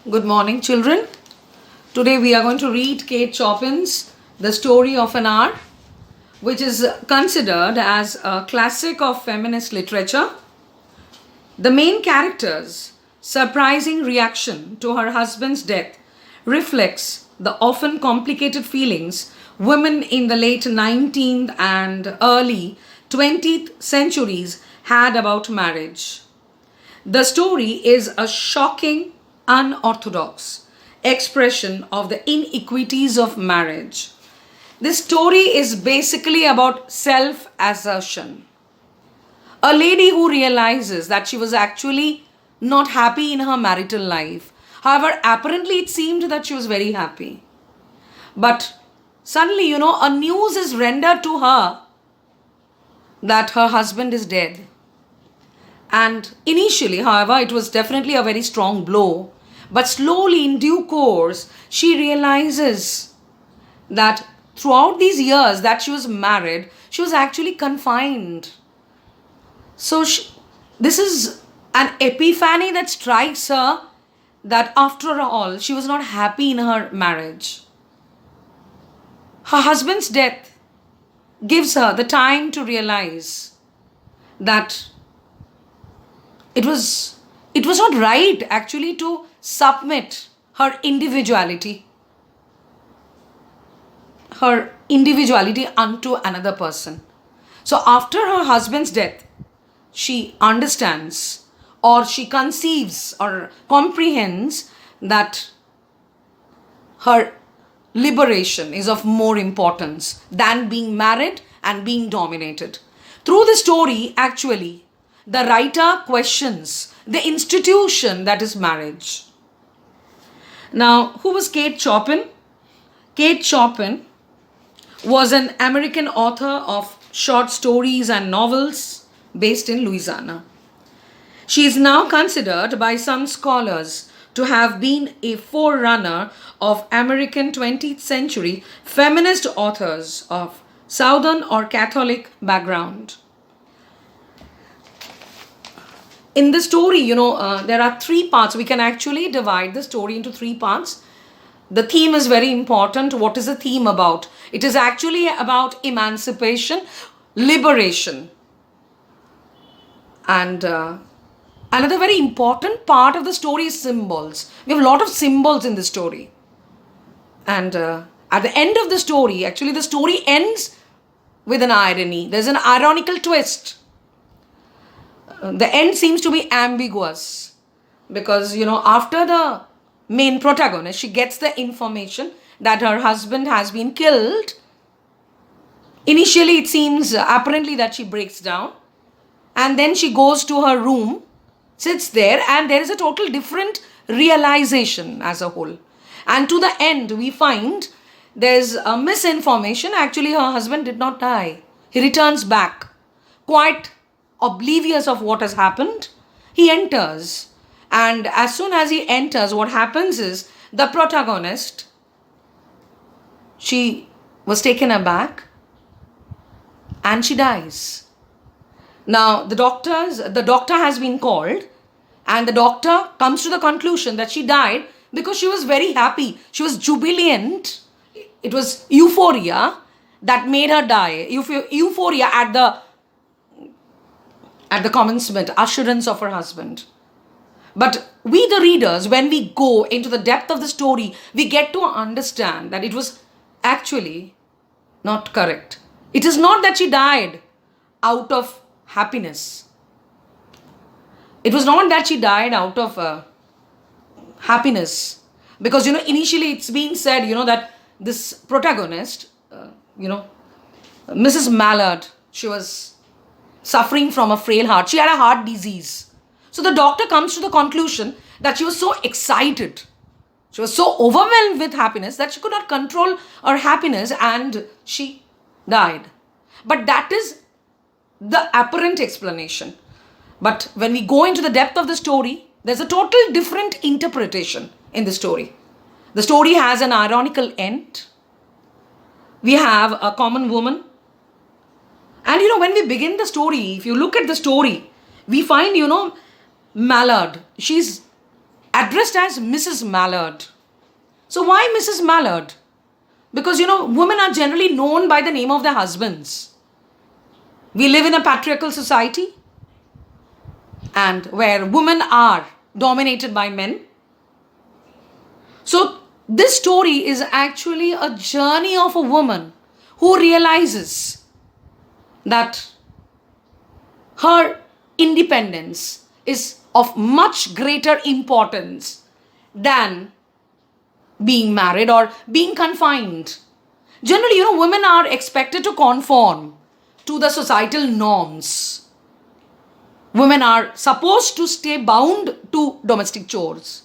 Good morning, children. Today we are going to read Kate Chopin's The Story of an Hour, which is considered as a classic of feminist literature. The main character's surprising reaction to her husband's death reflects the often complicated feelings women in the late 19th and early 20th centuries had about marriage. The story is a shocking, unorthodox expression of the inequities of marriage. This story is basically about self assertion. A lady who realizes that she was actually not happy in her marital life. However, apparently it seemed that she was very happy. But suddenly, a news is rendered to her that her husband is dead. And initially, however, it was definitely a very strong blow. But slowly, in due course, she realizes that throughout these years that she was married, she was actually confined. So, this is an epiphany that strikes her that after all, she was not happy in her marriage. Her husband's death gives her the time to realize that it was not right actually to submit her individuality unto another person. So after her husband's death, she understands or she conceives or comprehends that her liberation is of more importance than being married and being dominated. Through the story, actually, the writer questions the institution that is marriage. Now, who was Kate Chopin? Kate Chopin was an American author of short stories and novels based in Louisiana. She is now considered by some scholars to have been a forerunner of American 20th century feminist authors of Southern or Catholic background. In the story, there are three parts. We can actually divide the story into three parts. The theme is very important. What is the theme about? It is actually about emancipation, liberation. And another very important part of the story is symbols. We have a lot of symbols in the story. And at the end of the story, actually the story ends with an irony. There's an ironical twist. The end seems to be ambiguous because, after the main protagonist, she gets the information that her husband has been killed. Initially, it seems apparently that she breaks down and then she goes to her room, sits there, and there is a total different realization as a whole. And to the end, we find there's a misinformation. Actually, her husband did not die. He returns back, quite oblivious of what has happened. He enters, and as soon as he enters, what happens is the protagonist, she was taken aback and she dies. Now the doctor has been called, and the doctor comes to the conclusion that she died because she was very happy. She was jubilant. It was euphoria that made her die. Euphoria at the commencement, assurance of her husband. But we, the readers, when we go into the depth of the story, we get to understand that it was actually not correct. It is not that she died out of happiness. It was not that she died out of happiness. Because, initially it's been said, that this protagonist, Mrs. Mallard, she was suffering from a frail heart. She had a heart disease. So the doctor comes to the conclusion that she was so excited. She was so overwhelmed with happiness that she could not control her happiness and she died. But that is the apparent explanation. But when we go into the depth of the story, there's a total different interpretation in the story. The story has an ironical end. We have a common woman. And when we begin the story, if you look at the story, we find, Mallard, she's addressed as Mrs. Mallard. So why Mrs. Mallard? Because women are generally known by the name of their husbands. We live in a patriarchal society and where women are dominated by men. So this story is actually a journey of a woman who realizes that her independence is of much greater importance than being married or being confined. Generally, women are expected to conform to the societal norms. Women are supposed to stay bound to domestic chores.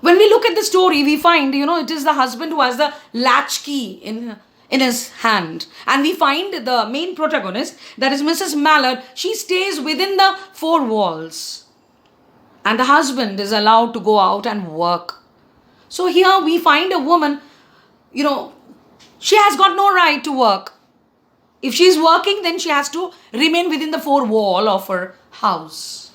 When we look at the story, we find, it is the husband who has the latchkey in his hand. And we find the main protagonist, that is Mrs. Mallard, she stays within the four walls. And the husband is allowed to go out and work. So here we find a woman, she has got no right to work. If she is working, then she has to remain within the four wall of her house.